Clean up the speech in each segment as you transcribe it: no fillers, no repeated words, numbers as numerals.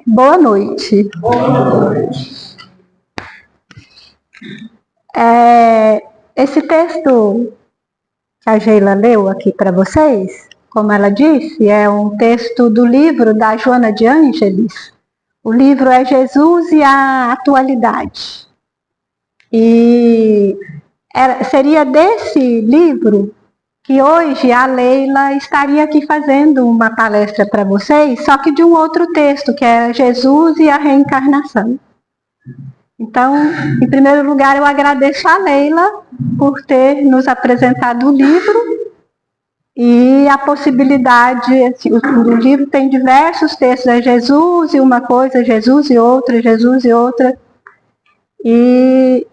Boa noite. Boa noite. Esse texto que a Geila leu aqui para vocês, como ela disse, é um texto do livro da Joana de Ângeles. O livro é Jesus e a Atualidade. E seria desse livro que hoje a Leila estaria aqui fazendo uma palestra para vocês, só que de um outro texto, que é Jesus e a Reencarnação. Então, em primeiro lugar, eu agradeço a Leila por ter nos apresentado o livro e a possibilidade, o livro tem diversos textos, é Jesus e uma coisa, Jesus e outra, Jesus e outra. E,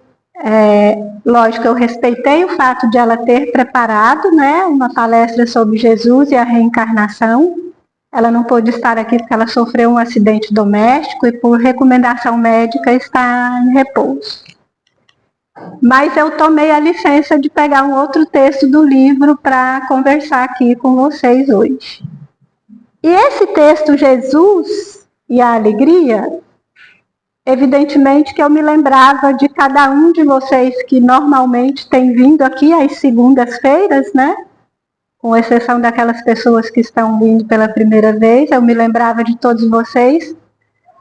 lógico, eu respeitei o fato de ela ter preparado, né, uma palestra sobre Jesus e a reencarnação. Ela não pôde estar aqui porque ela sofreu um acidente doméstico e por recomendação médica está em repouso. Mas eu tomei a licença de pegar um outro texto do livro para conversar aqui com vocês hoje. E esse texto, Jesus e a Alegria, evidentemente que eu me lembrava de cada um de vocês que normalmente tem vindo aqui às segundas-feiras, né? Com exceção daquelas pessoas que estão vindo pela primeira vez, eu me lembrava de todos vocês,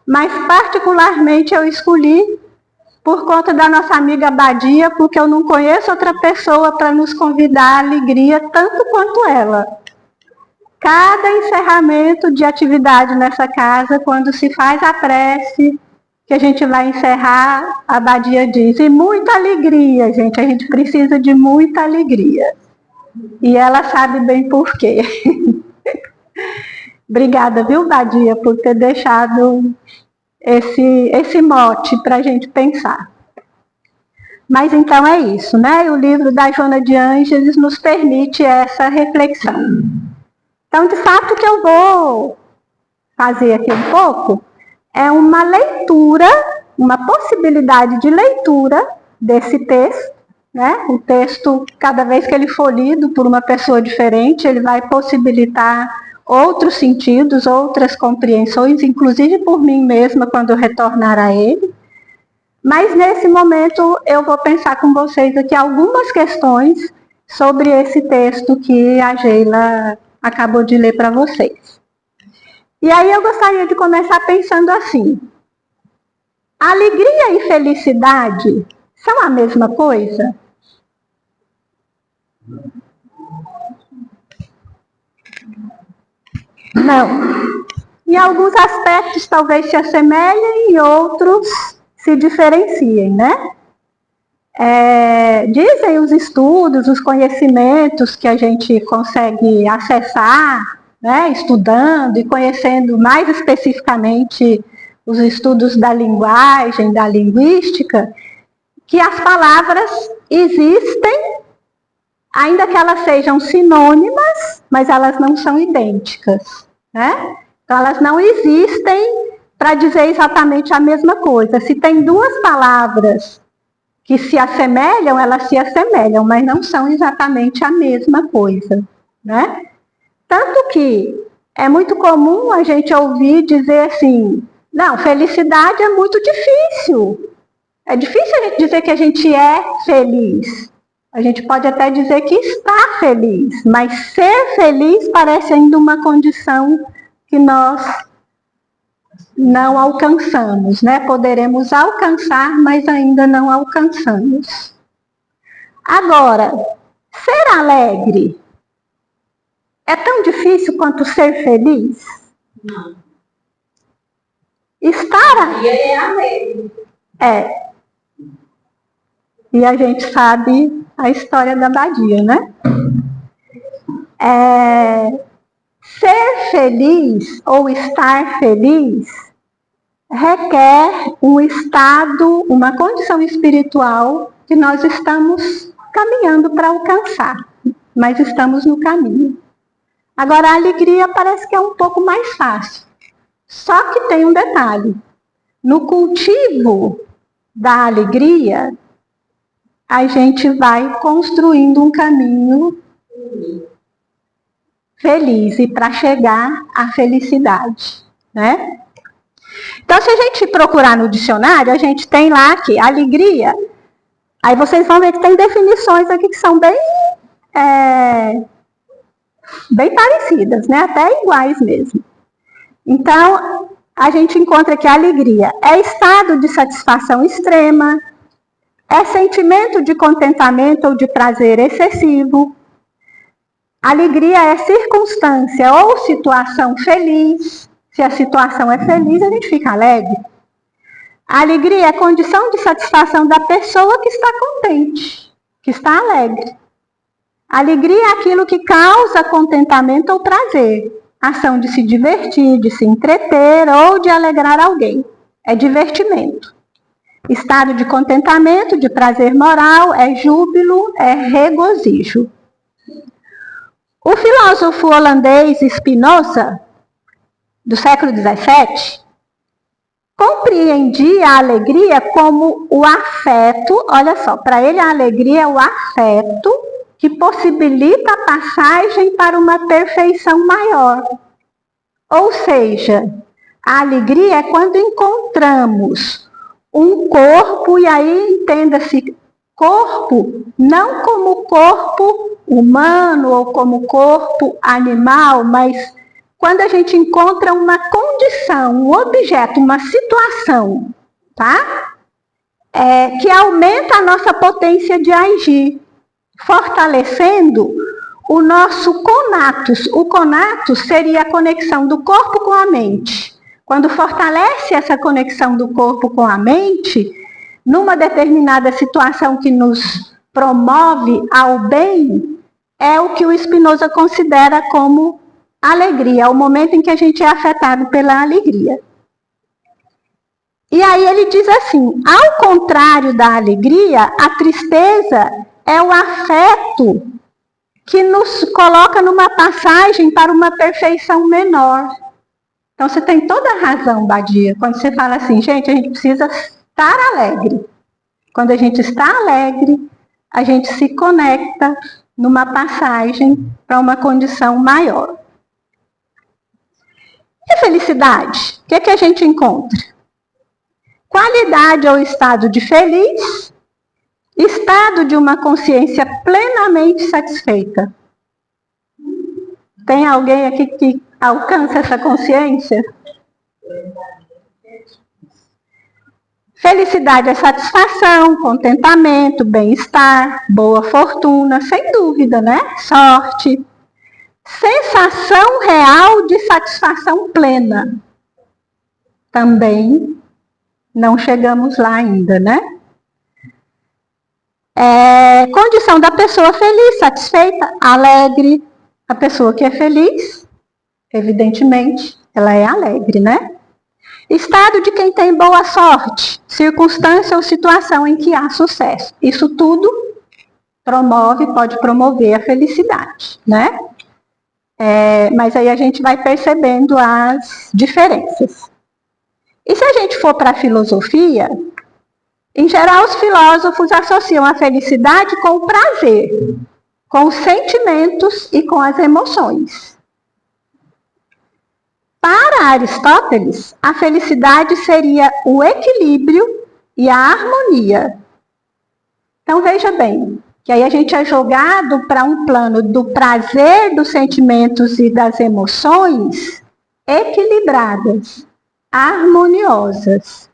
mas particularmente eu escolhi por conta da nossa amiga Badia, porque eu não conheço outra pessoa para nos convidar à alegria tanto quanto ela. Cada encerramento de atividade nessa casa, quando se faz a prece, que a gente vai encerrar, a Badia diz, e muita alegria, gente, a gente precisa de muita alegria. E ela sabe bem por quê. Obrigada, viu, Badia, por ter deixado esse mote para a gente pensar. Mas então é isso, né? O livro da Joana de Ângeles nos permite essa reflexão. Então, de fato, o que eu vou fazer aqui um pouco é uma leitura, uma possibilidade de leitura desse texto, né? O texto, cada vez que ele for lido por uma pessoa diferente, ele vai possibilitar outros sentidos, outras compreensões, inclusive por mim mesma, quando eu retornar a ele. Mas nesse momento eu vou pensar com vocês aqui algumas questões sobre esse texto que a Geila acabou de ler para vocês. E aí eu gostaria de começar pensando assim: alegria e felicidade são a mesma coisa? Não. Em alguns aspectos talvez se assemelhem e outros se diferenciem, né? Dizem os estudos, os conhecimentos que a gente consegue acessar, né, estudando e conhecendo mais especificamente os estudos da linguagem, da linguística, que as palavras existem, ainda que elas sejam sinônimas, mas elas não são idênticas, né? Então elas não existem para dizer exatamente a mesma coisa. Se tem duas palavras que se assemelham, elas se assemelham, mas não são exatamente a mesma coisa, né? Tanto que é muito comum a gente ouvir dizer assim, não, felicidade é muito difícil. É difícil a gente dizer que a gente é feliz. A gente pode até dizer que está feliz, mas ser feliz parece ainda uma condição que nós não alcançamos, né? Poderemos alcançar, mas ainda não alcançamos. Agora, ser alegre é tão difícil quanto ser feliz? Não. Estar... E é alegre. E a gente sabe a história da Badia, né? Ser feliz ou estar feliz requer um estado, uma condição espiritual que nós estamos caminhando para alcançar, mas estamos no caminho. Agora, a alegria parece que é um pouco mais fácil. Só que tem um detalhe. No cultivo da alegria, a gente vai construindo um caminho feliz e para chegar à felicidade, né? Então, se a gente procurar no dicionário, a gente tem lá que alegria. Aí vocês vão ver que tem definições aqui que são bem parecidas, né? Até iguais mesmo. Então, a gente encontra que a alegria é estado de satisfação extrema, é sentimento de contentamento ou de prazer excessivo. Alegria é circunstância ou situação feliz. Se a situação é feliz, a gente fica alegre. A alegria é condição de satisfação da pessoa que está contente, que está alegre. A alegria é aquilo que causa contentamento ou prazer. Ação de se divertir, de se entreter ou de alegrar alguém. É divertimento. Estado de contentamento, de prazer moral, é júbilo, é regozijo. O filósofo holandês Spinoza, do século XVII, compreendia a alegria como o afeto, olha só, para ele a alegria é o afeto que possibilita a passagem para uma perfeição maior. Ou seja, a alegria é quando encontramos um corpo, e aí entenda-se corpo não como corpo humano ou como corpo animal, mas quando a gente encontra uma condição, um objeto, uma situação, tá? Que aumenta a nossa potência de agir, fortalecendo o nosso conatus. O conatus seria a conexão do corpo com a mente. Quando fortalece essa conexão do corpo com a mente, numa determinada situação que nos promove ao bem, é o que o Spinoza considera como alegria, o momento em que a gente é afetado pela alegria. E aí ele diz assim, ao contrário da alegria, a tristeza é o afeto que nos coloca numa passagem para uma perfeição menor. Então você tem toda a razão, Badia, quando você fala assim, gente, a gente precisa estar alegre. Quando a gente está alegre, a gente se conecta numa passagem para uma condição maior. E felicidade? O que é que a gente encontra? Qualidade ou estado de feliz, estado de uma consciência plenamente satisfeita. Tem alguém aqui que alcança essa consciência? Felicidade é satisfação, contentamento, bem-estar, boa fortuna, sem dúvida, né? Sorte. Sensação real de satisfação plena. Também não chegamos lá ainda, né? Condição da pessoa feliz, satisfeita, alegre. A pessoa que é feliz, evidentemente, ela é alegre, né? Estado de quem tem boa sorte, circunstância ou situação em que há sucesso. Isso tudo pode promover a felicidade, né? Mas aí a gente vai percebendo as diferenças. E se a gente for para a filosofia, em geral os filósofos associam a felicidade com o prazer, com os sentimentos e com as emoções. Para Aristóteles, a felicidade seria o equilíbrio e a harmonia. Então veja bem, que aí a gente é jogado para um plano do prazer, dos sentimentos e das emoções equilibradas, harmoniosas.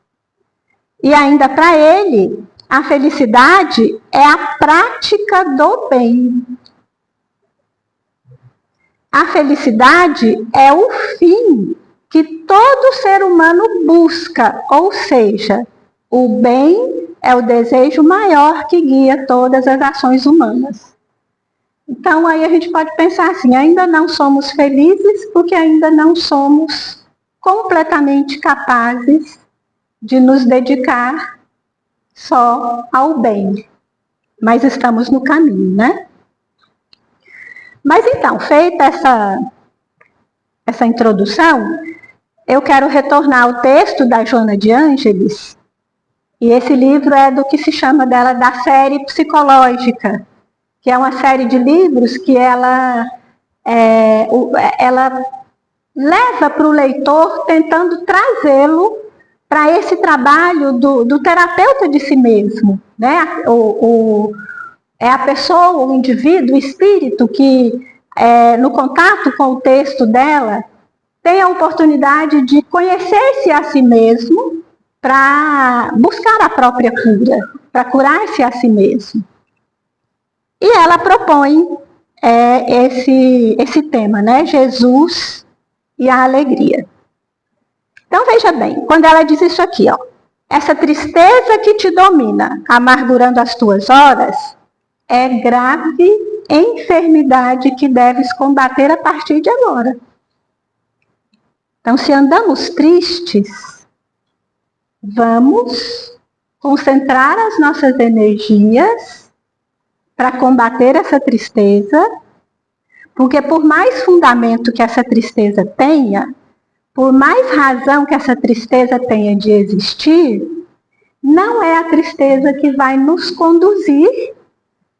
E ainda para ele, a felicidade é a prática do bem. A felicidade é o fim que todo ser humano busca, ou seja, o bem é o desejo maior que guia todas as ações humanas. Então aí a gente pode pensar assim, ainda não somos felizes porque ainda não somos completamente capazes de nos dedicar só ao bem. Mas estamos no caminho, né? Mas então, feita essa introdução, eu quero retornar ao texto da Joana de Ângeles, e esse livro é do que se chama dela da série psicológica, que é uma série de livros que ela leva para o leitor tentando trazê-lo para esse trabalho do terapeuta de si mesmo, né? É a pessoa, o indivíduo, o espírito que, no contato com o texto dela, tem a oportunidade de conhecer-se a si mesmo para buscar a própria cura, para curar-se a si mesmo. E ela propõe esse tema, né? Jesus e a alegria. Então veja bem, quando ela diz isso aqui, ó, essa tristeza que te domina, amargurando as tuas horas, é grave enfermidade que deves combater a partir de agora. Então, se andamos tristes, vamos concentrar as nossas energias para combater essa tristeza, porque por mais fundamento que essa tristeza tenha, por mais razão que essa tristeza tenha de existir, não é a tristeza que vai nos conduzir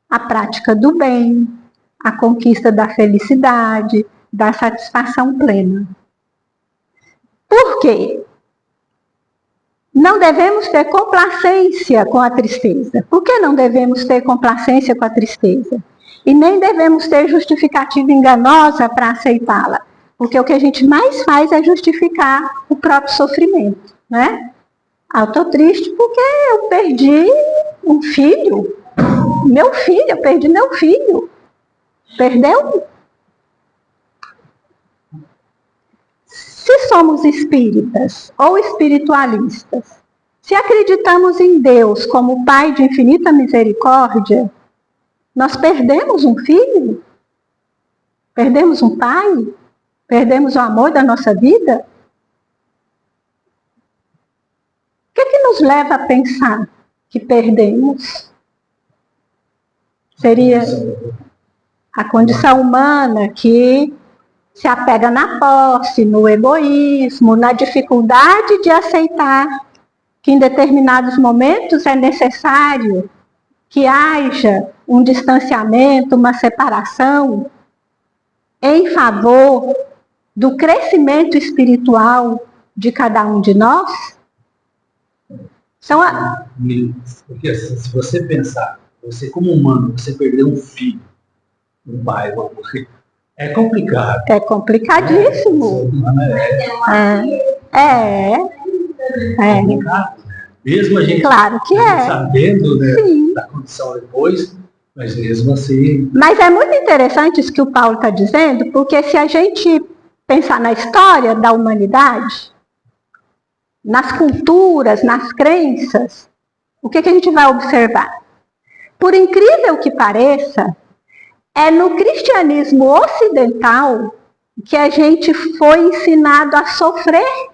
à prática do bem, à conquista da felicidade, da satisfação plena. Por quê? Não devemos ter complacência com a tristeza. Por que não devemos ter complacência com a tristeza? E nem devemos ter justificativa enganosa para aceitá-la. Porque o que a gente mais faz é justificar o próprio sofrimento, né? Eu estou triste porque eu perdi um filho. Meu filho, eu perdi meu filho. Perdeu? Se somos espíritas ou espiritualistas, se acreditamos em Deus como Pai de infinita misericórdia, nós perdemos um filho? Perdemos um pai? Perdemos o amor da nossa vida? O que nos leva a pensar que perdemos? Seria a condição humana que se apega na posse, no egoísmo, na dificuldade de aceitar que em determinados momentos é necessário que haja um distanciamento, uma separação, em favor do crescimento espiritual de cada um de nós? Porque assim, se você pensar, você como humano, você perdeu um filho, um pai, uma mãe, é complicado. É complicadíssimo. É complicado. Mesmo a gente, claro que sabendo, né, da condição depois, mas mesmo assim... Mas é muito interessante isso que o Paulo está dizendo, porque se a gente pensar na história da humanidade, nas culturas, nas crenças, o que a gente vai observar? Por incrível que pareça, é no cristianismo ocidental que a gente foi ensinado a sofrer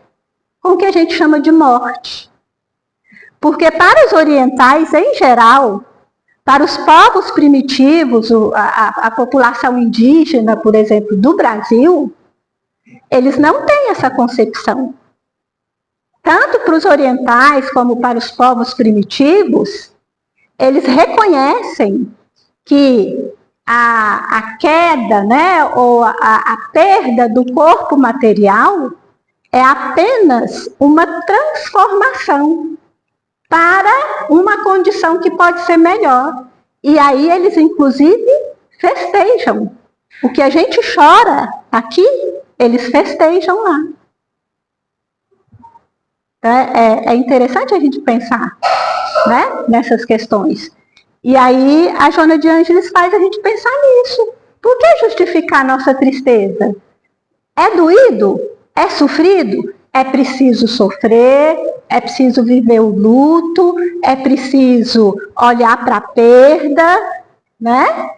com o que a gente chama de morte. Porque para os orientais, em geral, para os povos primitivos, a população indígena, por exemplo, do Brasil, eles não têm essa concepção. Tanto para os orientais como para os povos primitivos, eles reconhecem que a queda, né, ou a perda do corpo material é apenas uma transformação para uma condição que pode ser melhor. E aí eles, inclusive, festejam. O que a gente chora aqui, eles festejam lá. É interessante a gente pensar, né, nessas questões. E aí a Joana de Ângeles faz a gente pensar nisso. Por que justificar a nossa tristeza? É doído? É sofrido? É preciso sofrer, é preciso viver o luto, é preciso olhar para a perda, né?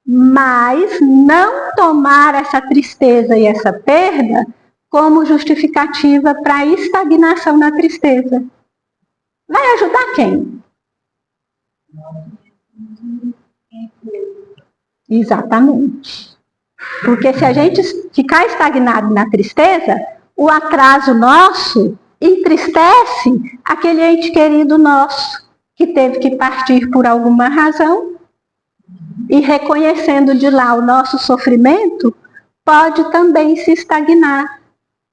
Mas não tomar essa tristeza e essa perda como justificativa para a estagnação na tristeza. Vai ajudar quem? Exatamente. Porque se a gente ficar estagnado na tristeza, o atraso nosso entristece aquele ente querido nosso que teve que partir por alguma razão, e reconhecendo de lá o nosso sofrimento, pode também se estagnar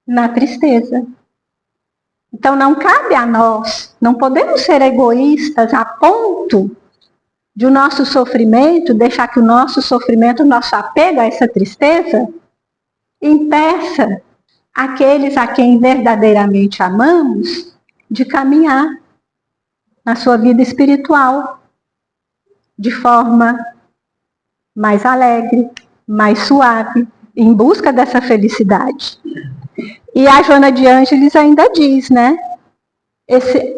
na tristeza. Então não cabe a nós, não podemos ser egoístas a ponto de o nosso sofrimento, deixar que o nosso sofrimento, o nosso apego a essa tristeza, impeça aqueles a quem verdadeiramente amamos de caminhar na sua vida espiritual de forma mais alegre, mais suave, em busca dessa felicidade. E a Joana de Ângeles ainda diz, né?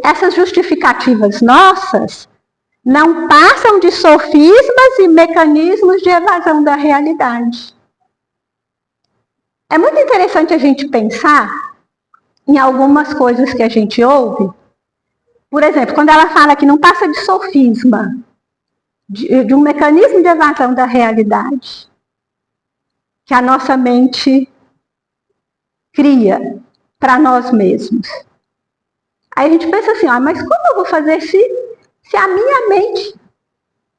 Essas justificativas nossas não passam de sofismas e mecanismos de evasão da realidade. É muito interessante a gente pensar em algumas coisas que a gente ouve. Por exemplo, quando ela fala que não passa de sofisma, de um mecanismo de evasão da realidade, que a nossa mente cria para nós mesmos. Aí a gente pensa assim, mas como eu vou fazer se a minha mente...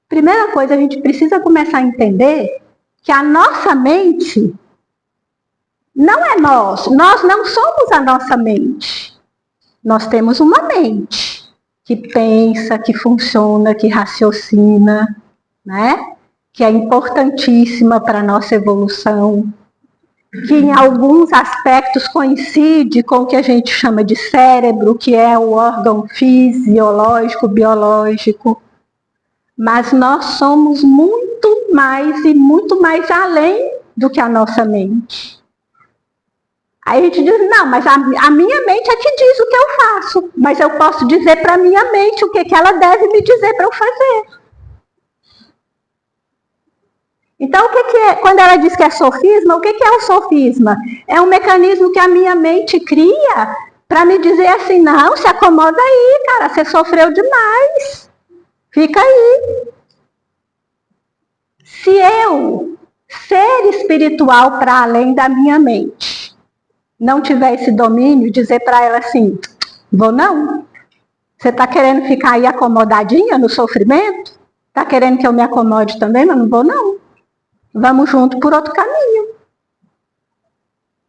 Primeira coisa, a gente precisa começar a entender que a nossa mente não é nós não somos a nossa mente. Nós temos uma mente que pensa, que funciona, que raciocina, né? Que é importantíssima para a nossa evolução, que em alguns aspectos coincide com o que a gente chama de cérebro, que é o órgão fisiológico, biológico. Mas nós somos muito mais e muito mais além do que a nossa mente. Aí a gente diz, não, mas a minha mente é que diz o que eu faço, mas eu posso dizer para a minha mente o que ela deve me dizer para eu fazer. Então, quando ela diz que é sofisma, o que é o sofisma? É um mecanismo que a minha mente cria para me dizer assim, não, se acomoda aí, cara, você sofreu demais, fica aí. Se eu, ser espiritual para além da minha mente, não tiver esse domínio, dizer para ela assim, vou não. Você está querendo ficar aí acomodadinha no sofrimento? Está querendo que eu me acomode também, mas não vou não. Vamos junto por outro caminho.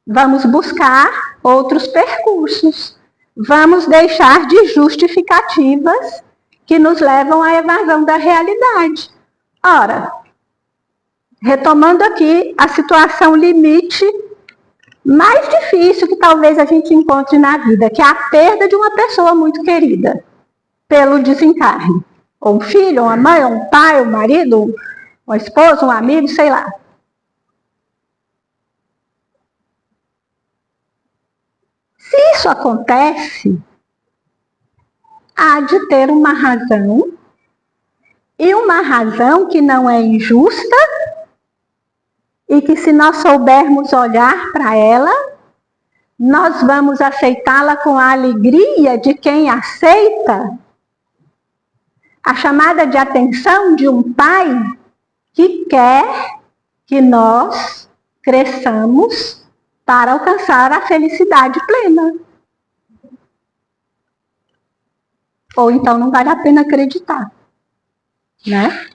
Vamos buscar outros percursos. Vamos deixar de justificativas que nos levam à evasão da realidade. Ora, retomando aqui a situação limite mais difícil que talvez a gente encontre na vida, que é a perda de uma pessoa muito querida pelo desencarne. Ou um filho, uma mãe, um pai, um marido, uma esposa, um amigo, sei lá. Se isso acontece, há de ter uma razão, e uma razão que não é injusta, e que se nós soubermos olhar para ela, nós vamos aceitá-la com a alegria de quem aceita a chamada de atenção de um pai que quer que nós cresçamos para alcançar a felicidade plena. Ou então não vale a pena acreditar, né?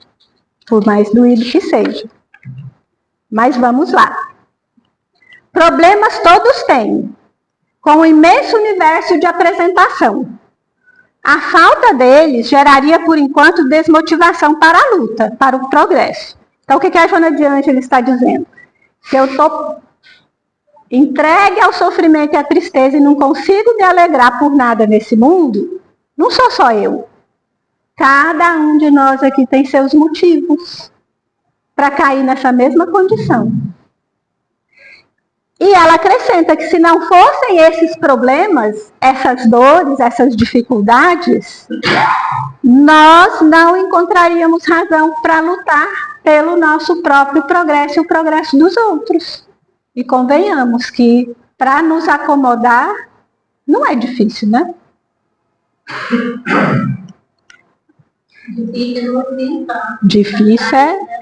Por mais doído que seja. Mas vamos lá. Problemas todos têm, com um imenso universo de apresentação. A falta deles geraria, por enquanto, desmotivação para a luta, para o progresso. Então, o que a Joana de Ângeles está dizendo? Se eu estou entregue ao sofrimento e à tristeza e não consigo me alegrar por nada nesse mundo, não sou só eu. Cada um de nós aqui tem seus motivos para cair nessa mesma condição. E ela acrescenta que se não fossem esses problemas, essas dores, essas dificuldades, nós não encontraríamos razão para lutar pelo nosso próprio progresso e o progresso dos outros. E convenhamos que para nos acomodar não é difícil, né? Difícil é.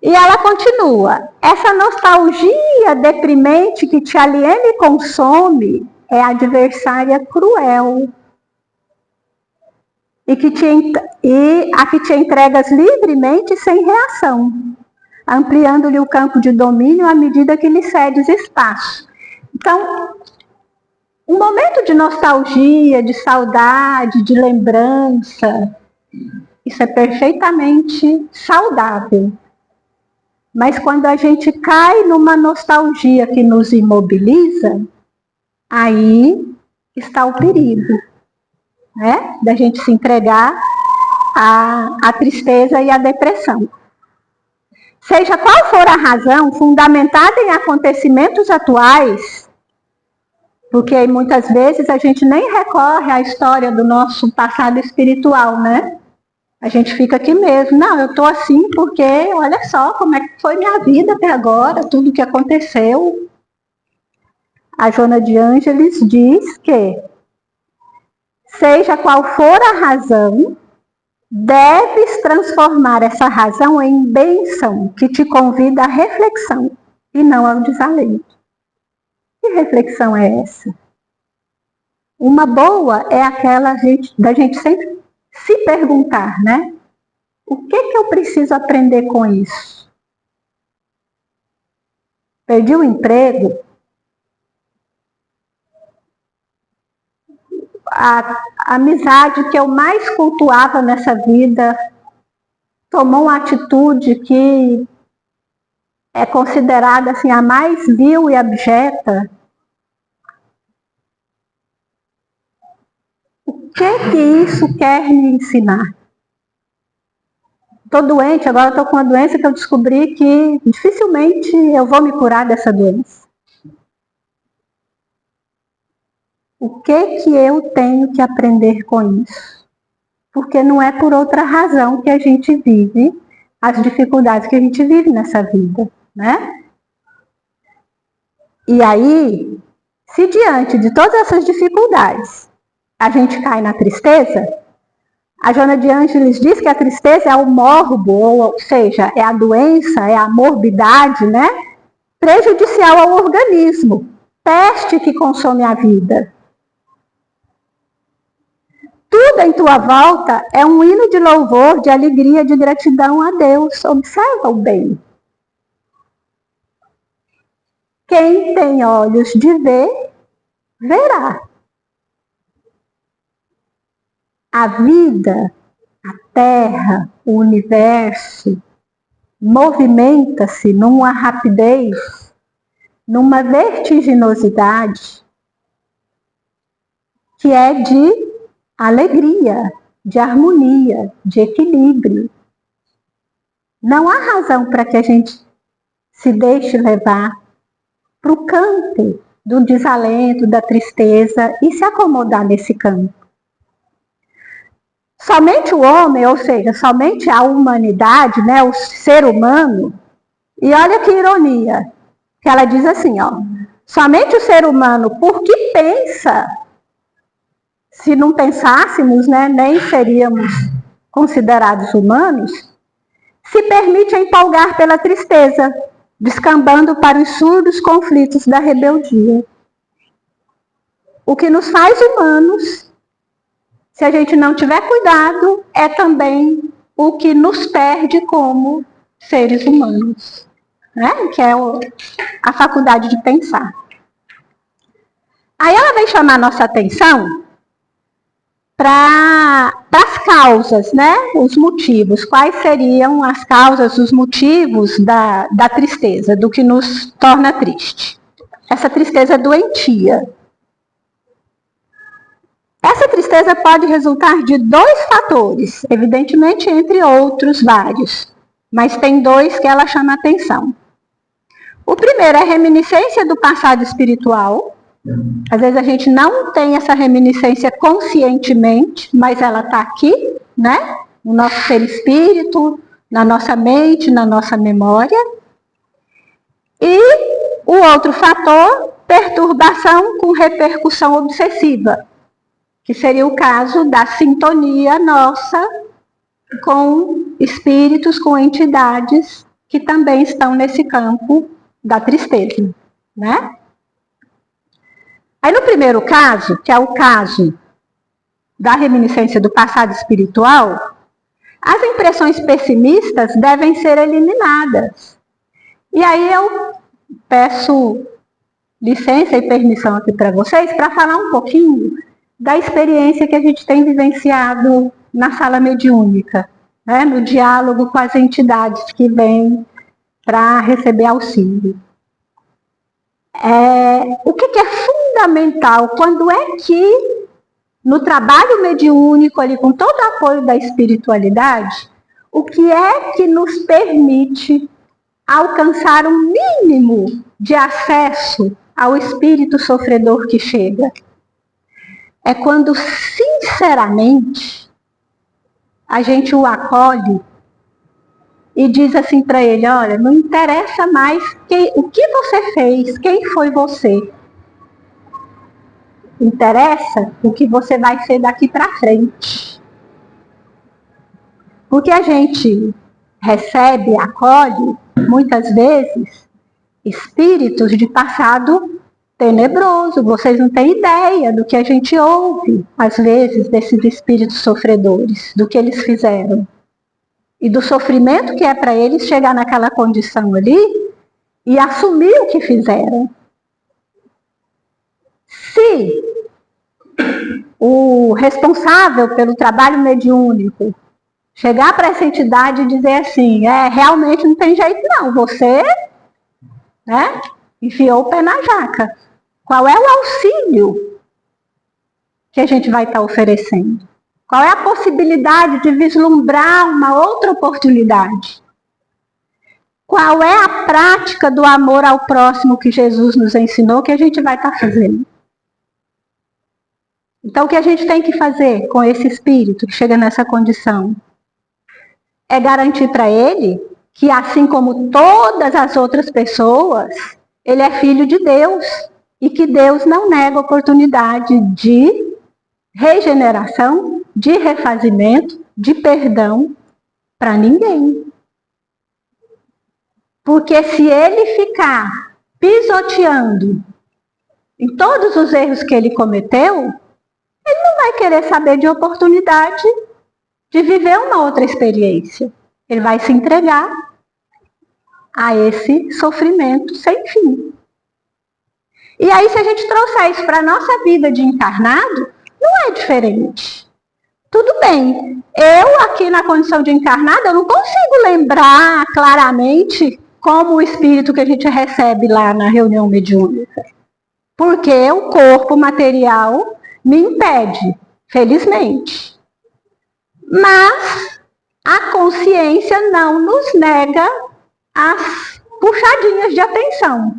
E ela continua, essa nostalgia deprimente que te aliena e consome é adversária cruel. E a que te entregas livremente sem reação. ampliando-lhe o campo de domínio à medida que lhe cedes espaço. Então, um momento de nostalgia, de saudade, de lembrança, isso é perfeitamente saudável. Mas quando a gente cai numa nostalgia que nos imobiliza, aí está o perigo, né? Da gente se entregar à tristeza e à depressão. Seja qual for a razão, fundamentada em acontecimentos atuais, porque muitas vezes a gente nem recorre à história do nosso passado espiritual, né? A gente fica aqui mesmo. Não, eu estou assim porque olha só como é que foi minha vida até agora, tudo que aconteceu. A Joana de Ângeles diz que, seja qual for a razão, deves transformar essa razão em bênção que te convida à reflexão e não ao desalento. Que reflexão é essa? Uma boa é aquela da gente sempre se perguntar, né? O que eu preciso aprender com isso? Perdi o emprego? A amizade que eu mais cultuava nessa vida tomou uma atitude que é considerada assim, a mais vil e abjeta. O que isso quer me ensinar? Estou doente, agora estou com uma doença que eu descobri que dificilmente eu vou me curar dessa doença. O que eu tenho que aprender com isso? Porque não é por outra razão que a gente vive as dificuldades que a gente vive nessa vida, né? E aí, se diante de todas essas dificuldades a gente cai na tristeza, a Joana de Ângeles diz que a tristeza é o morbo, ou seja, é a doença, é a morbidade, né? Prejudicial ao organismo, peste que consome a vida. Tudo em tua volta é um hino de louvor, de alegria, de gratidão a Deus. Observa o bem. Quem tem olhos de ver, verá. A vida, a terra, o universo, movimenta-se numa rapidez, numa vertiginosidade, que é de alegria, de harmonia, de equilíbrio. Não há razão para que a gente se deixe levar para o campo do desalento, da tristeza e se acomodar nesse campo. Somente o homem, ou seja, somente a humanidade, né, o ser humano, e olha que ironia, que ela diz assim, ó, somente o ser humano, porque pensa, se não pensássemos, né, nem seríamos considerados humanos, se permite empolgar pela tristeza, descambando para os surdos conflitos da rebeldia. O que nos faz humanos, se a gente não tiver cuidado, é também o que nos perde como seres humanos, né? Que é a faculdade de pensar. Aí ela vem chamar nossa atenção para as causas, né? Os motivos. Quais seriam as causas, os motivos da tristeza, do que nos torna triste? Essa tristeza doentia. Essa tristeza pode resultar de dois fatores, evidentemente entre outros vários, mas tem dois que ela chama atenção. O primeiro é a reminiscência do passado espiritual. Às vezes a gente não tem essa reminiscência conscientemente, mas ela está aqui, né? No nosso perispírito, na nossa mente, na nossa memória. E o outro fator, perturbação com repercussão obsessiva, que seria o caso da sintonia nossa com espíritos, com entidades que também estão nesse campo da tristeza, né? Aí no primeiro caso, que é o caso da reminiscência do passado espiritual, as impressões pessimistas devem ser eliminadas. E aí eu peço licença e permissão aqui para vocês para falar um pouquinho da experiência que a gente tem vivenciado na sala mediúnica, né, no diálogo com as entidades que vêm para receber auxílio. O que é fundamental, quando é que no trabalho mediúnico, ali com todo o apoio da espiritualidade, o que é que nos permite alcançar um mínimo de acesso ao espírito sofredor que chega? É quando, sinceramente, a gente o acolhe e diz assim para ele: olha, não interessa mais o que você fez, quem foi você. Interessa o que você vai ser daqui para frente. Porque a gente recebe, acolhe, muitas vezes, espíritos de passado tenebroso. Vocês não têm ideia do que a gente ouve, às vezes, desses espíritos sofredores, do que eles fizeram. E do sofrimento que é para eles chegar naquela condição ali e assumir o que fizeram. Se o responsável pelo trabalho mediúnico chegar para essa entidade e dizer assim: realmente não tem jeito não, você, né, enfiou o pé na jaca. Qual é o auxílio que a gente vai estar oferecendo? Qual é a possibilidade de vislumbrar uma outra oportunidade? Qual é a prática do amor ao próximo que Jesus nos ensinou que a gente vai estar fazendo? Então, o que a gente tem que fazer com esse espírito que chega nessa condição? É garantir para ele que, assim como todas as outras pessoas, ele é filho de Deus e que Deus não nega oportunidade de regeneração, de refazimento, de perdão para ninguém. Porque se ele ficar pisoteando em todos os erros que ele cometeu, ele não vai querer saber de oportunidade de viver uma outra experiência. Ele vai se entregar a esse sofrimento sem fim. E aí, se a gente trouxer isso para a nossa vida de encarnado, não é diferente. Tudo bem, eu aqui na condição de encarnado, eu não consigo lembrar claramente como o espírito que a gente recebe lá na reunião mediúnica. Porque o corpo material me impede, felizmente. Mas a consciência não nos nega as puxadinhas de atenção.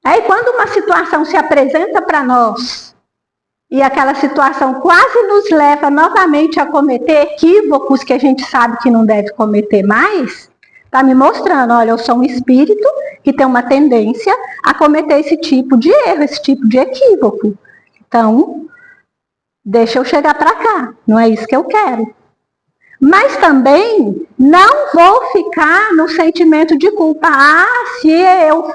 Aí quando uma situação se apresenta para nós, e aquela situação quase nos leva novamente a cometer equívocos que a gente sabe que não deve cometer mais, está me mostrando: olha, eu sou um espírito que tem uma tendência a cometer esse tipo de erro, esse tipo de equívoco. Então, deixa eu chegar para cá, não é isso que eu quero. Mas também não vou ficar no sentimento de culpa. Se eu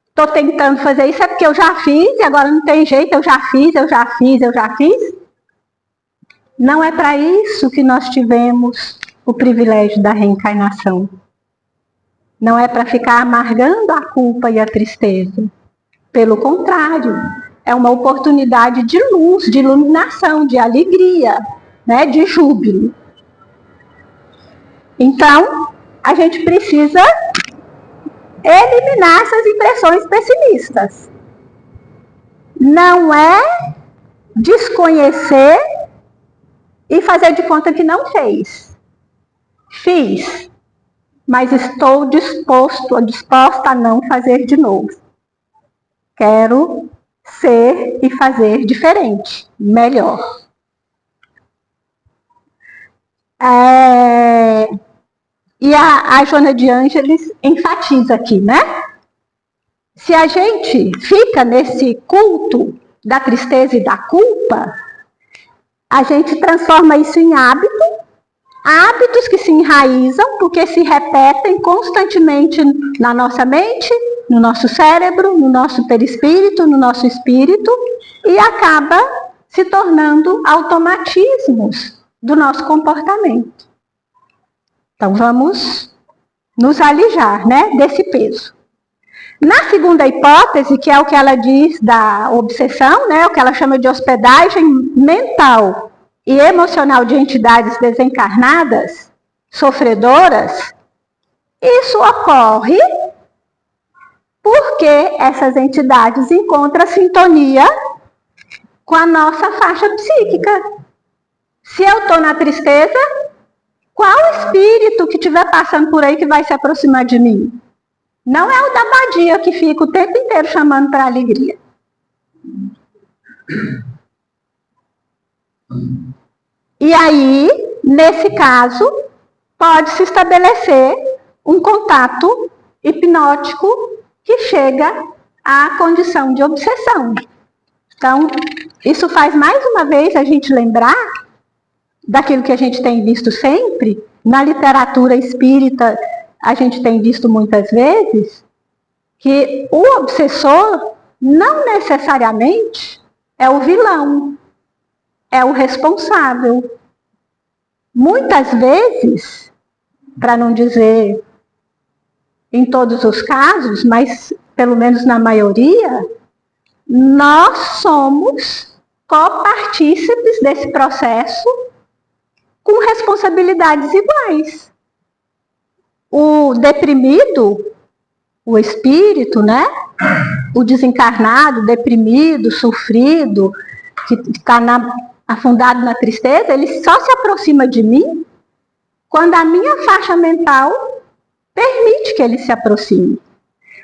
estou tentando fazer isso é porque eu já fiz e agora não tem jeito, eu já fiz. Não é para isso que nós tivemos o privilégio da reencarnação. Não é para ficar amargando a culpa e a tristeza. Pelo contrário, é uma oportunidade de luz, de iluminação, de alegria, né, de júbilo. Então, a gente precisa eliminar essas impressões pessimistas. Não é desconhecer e fazer de conta que não fez. Fiz, mas estou disposta a não fazer de novo. Quero ser e fazer diferente, melhor. E a Joana de Ângeles enfatiza aqui, né? Se a gente fica nesse culto da tristeza e da culpa, a gente transforma isso em hábitos que se enraizam, porque se repetem constantemente na nossa mente, no nosso cérebro, no nosso perispírito, no nosso espírito, e acaba se tornando automatismos do nosso comportamento. Então vamos nos alijar, né, desse peso. Na segunda hipótese, que é o que ela diz da obsessão, né, o que ela chama de hospedagem mental e emocional de entidades desencarnadas, sofredoras, isso ocorre porque essas entidades encontram sintonia com a nossa faixa psíquica. Se eu estou na tristeza, qual espírito que estiver passando por aí que vai se aproximar de mim? Não é o da abadia que fica o tempo inteiro chamando para a alegria. E aí, nesse caso, pode-se estabelecer um contato hipnótico que chega à condição de obsessão. Então, isso faz mais uma vez a gente lembrar daquilo que a gente tem visto sempre, na literatura espírita a gente tem visto muitas vezes, que o obsessor não necessariamente é o vilão, é o responsável. Muitas vezes, para não dizer em todos os casos, mas pelo menos na maioria, nós somos copartícipes desse processo com responsabilidades iguais. O deprimido, o espírito, né? O desencarnado, deprimido, sofrido, que está afundado na tristeza, ele só se aproxima de mim quando a minha faixa mental permite que ele se aproxime.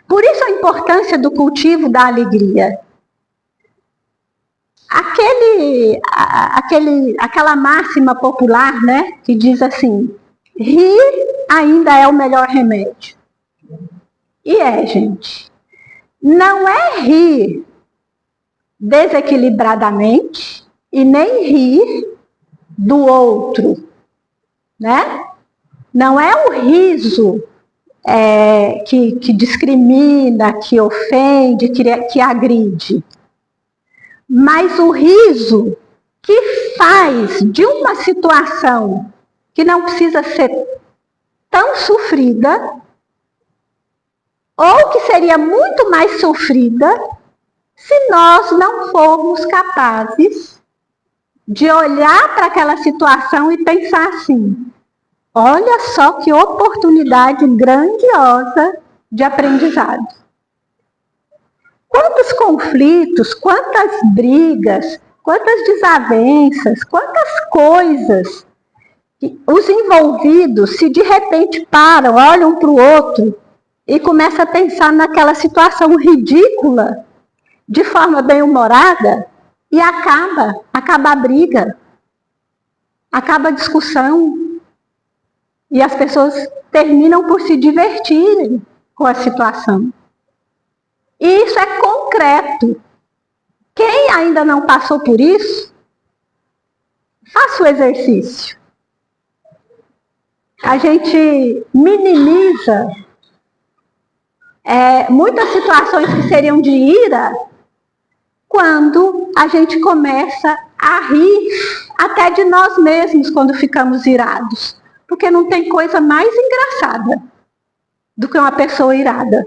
Por isso a importância do cultivo da alegria. Aquela máxima popular, né, que diz assim, rir ainda é o melhor remédio. E gente. Não é rir desequilibradamente e nem rir do outro, né? Não é o riso que discrimina, que ofende, que agride. Mas o riso que faz de uma situação que não precisa ser tão sofrida, ou que seria muito mais sofrida, se nós não formos capazes de olhar para aquela situação e pensar assim, olha só que oportunidade grandiosa de aprendizado. Quantos conflitos, quantas brigas, quantas desavenças, quantas coisas os envolvidos, se de repente param, olham para o outro e começam a pensar naquela situação ridícula, de forma bem-humorada, e acaba a briga, acaba a discussão, e as pessoas terminam por se divertirem com a situação. E isso é concreto. Quem ainda não passou por isso, faça o exercício. A gente minimiza muitas situações que seriam de ira quando a gente começa a rir até de nós mesmos quando ficamos irados. Porque não tem coisa mais engraçada do que uma pessoa irada.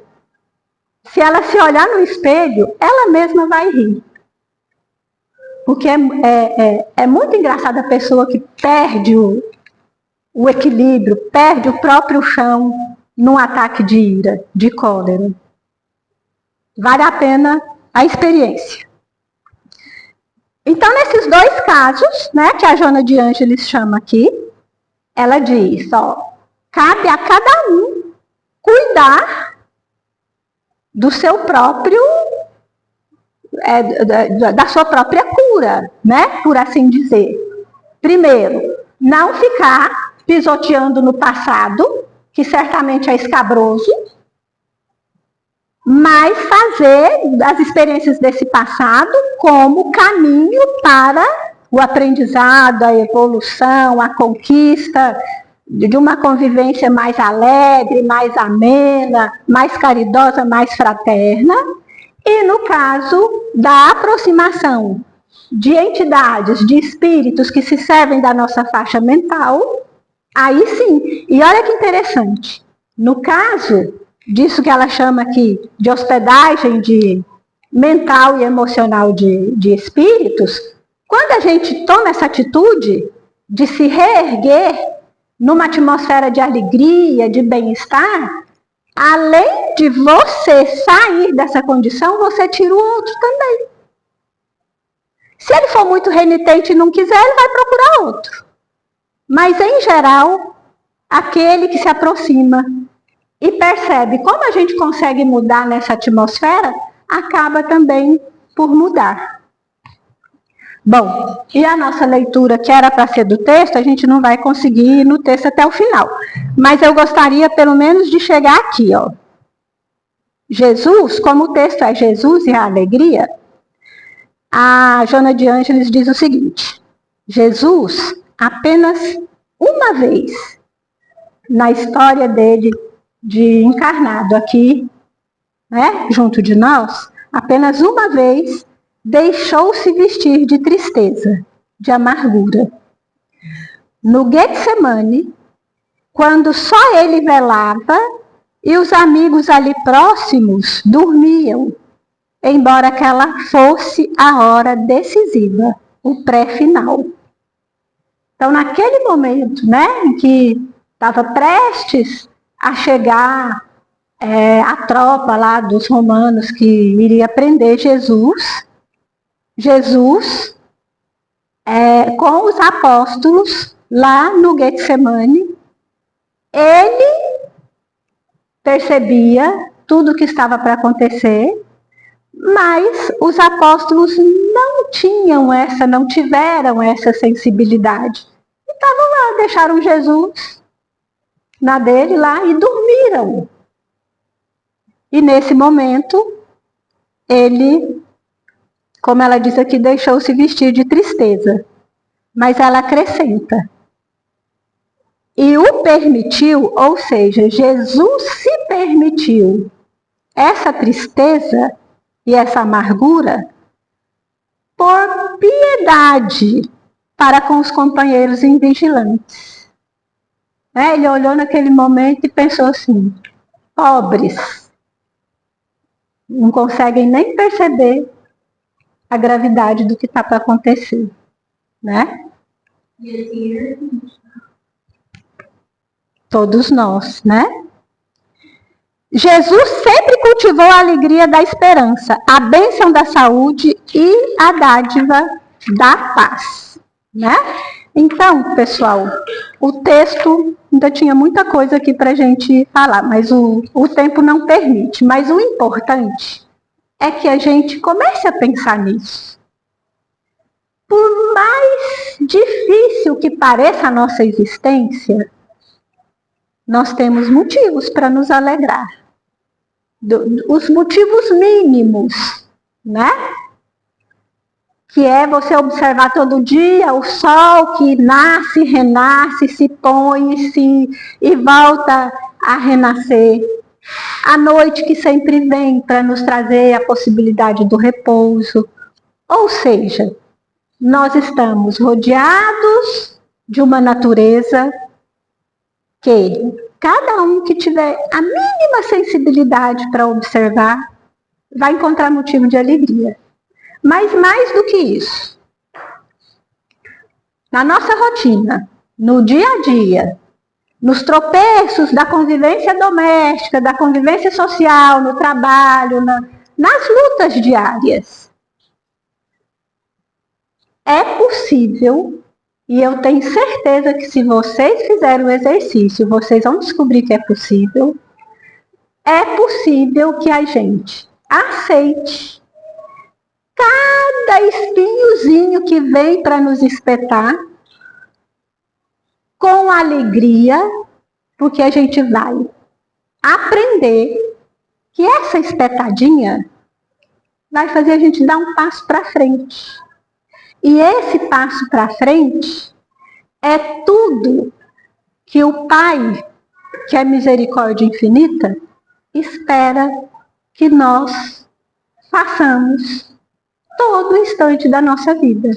Se ela se olhar no espelho, ela mesma vai rir. Porque é muito engraçada a pessoa que perde o equilíbrio, perde o próprio chão num ataque de ira, de cólera. Vale a pena a experiência. Então, nesses dois casos, né, que a Joana de Ângeles chama aqui, ela diz, cabe a cada um cuidar do seu próprio, da sua própria cura, né? Por assim dizer. Primeiro, não ficar pisoteando no passado, que certamente é escabroso, mas fazer as experiências desse passado como caminho para o aprendizado, a evolução, a conquista de uma convivência mais alegre, mais amena, mais caridosa, mais fraterna. E no caso da aproximação de entidades, de espíritos que se servem da nossa faixa mental, aí sim. E olha que interessante, No caso disso que ela chama aqui de hospedagem de mental e emocional de espíritos, quando a gente toma essa atitude de se reerguer numa atmosfera de alegria, de bem-estar, além de você sair dessa condição, você tira o outro também. Se ele for muito renitente e não quiser, ele vai procurar outro. Mas, em geral, aquele que se aproxima e percebe como a gente consegue mudar nessa atmosfera, acaba também por mudar. Bom, e a nossa leitura, que era para ser do texto, a gente não vai conseguir ir no texto até o final. Mas eu gostaria, pelo menos, de chegar aqui, ó. Jesus, como o texto é Jesus e a alegria, a Joana de Ângeles diz o seguinte: Jesus, apenas uma vez na história dele de encarnado aqui, né, junto de nós, apenas uma vez deixou-se vestir de tristeza, de amargura. No Getsemane, quando só ele velava e os amigos ali próximos dormiam, embora aquela fosse a hora decisiva, o pré-final. Então, naquele momento, né, em que estava prestes a chegar a tropa lá dos romanos que iria prender Jesus, com os apóstolos lá no Getsemane, ele percebia tudo o que estava para acontecer, mas os apóstolos não tiveram essa sensibilidade. Estavam lá, deixaram Jesus na dele lá e dormiram. E nesse momento, ele, como ela diz aqui, deixou-se vestir de tristeza. Mas ela acrescenta: e o permitiu, ou seja, Jesus se permitiu essa tristeza e essa amargura por piedade para com os companheiros invigilantes. Ele olhou naquele momento e pensou assim: pobres, não conseguem nem perceber a gravidade do que está para acontecer, né? Todos nós, né? Jesus sempre cultivou a alegria da esperança, a bênção da saúde e a dádiva da paz, né? Então, pessoal, o texto ainda tinha muita coisa aqui para a gente falar, mas o tempo não permite. Mas o importante é que a gente comece a pensar nisso. Por mais difícil que pareça a nossa existência, nós temos motivos para nos alegrar. Os motivos mínimos, né? Que é você observar todo dia o sol que nasce, renasce, se põe e volta a renascer. A noite que sempre vem para nos trazer a possibilidade do repouso. Ou seja, nós estamos rodeados de uma natureza que cada um que tiver a mínima sensibilidade para observar vai encontrar motivo de alegria. Mas mais do que isso, na nossa rotina, no dia a dia, nos tropeços da convivência doméstica, da convivência social, no trabalho, nas lutas diárias, é possível, e eu tenho certeza que se vocês fizerem o exercício, vocês vão descobrir que é possível que a gente aceite cada espinhozinho que vem para nos espetar com alegria, porque a gente vai aprender que essa espetadinha vai fazer a gente dar um passo para frente. E esse passo para frente é tudo que o Pai, que é misericórdia infinita, espera que nós façamos todo instante da nossa vida.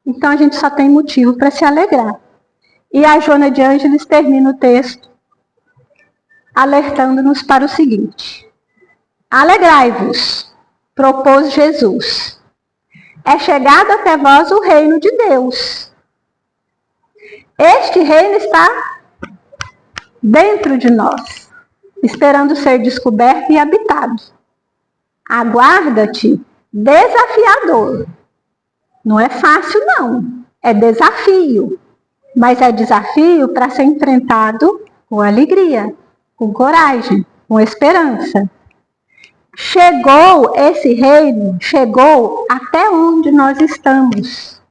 Então a gente só tem motivo para se alegrar. E a Joana de Ângeles termina o texto alertando-nos para o seguinte: alegrai-vos, propôs Jesus. É chegado até vós o reino de Deus. Este reino está dentro de nós, esperando ser descoberto e habitado. Aguarda-te, desafiador. Não é fácil, não. É desafio. Mas é desafio para ser enfrentado com alegria, com coragem, com esperança. Chegou esse reino, chegou até onde nós estamos.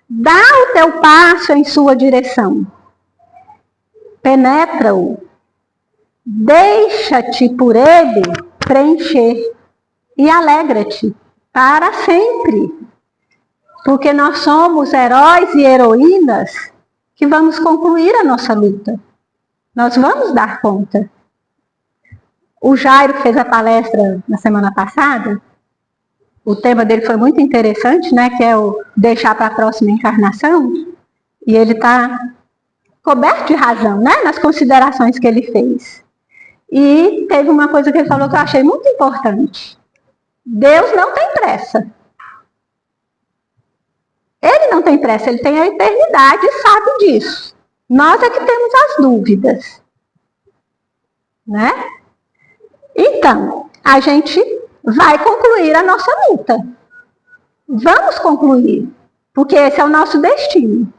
Dá o teu passo em sua direção. Penetra-o. Deixa-te por ele preencher. E alegra-te para sempre. Porque nós somos heróis e heroínas que vamos concluir a nossa luta. Nós vamos dar conta. O Jairo, que fez a palestra na semana passada, o tema dele foi muito interessante, né? Que é o deixar para a próxima encarnação. E ele está coberto de razão, né? Nas considerações que ele fez. E teve uma coisa que ele falou que eu achei muito importante. Deus não tem pressa. Ele não tem pressa, ele tem a eternidade e sabe disso. Nós é que temos as dúvidas. Né? Então, a gente vai concluir a nossa luta. Vamos concluir, porque esse é o nosso destino.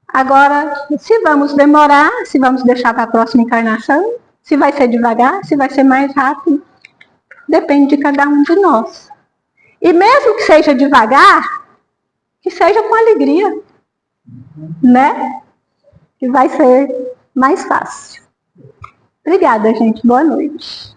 Agora, se vamos demorar, se vamos deixar para a próxima encarnação, se vai ser devagar, se vai ser mais rápido, depende de cada um de nós. E mesmo que seja devagar, que seja com alegria, né? Que vai ser mais fácil. Obrigada, gente. Boa noite.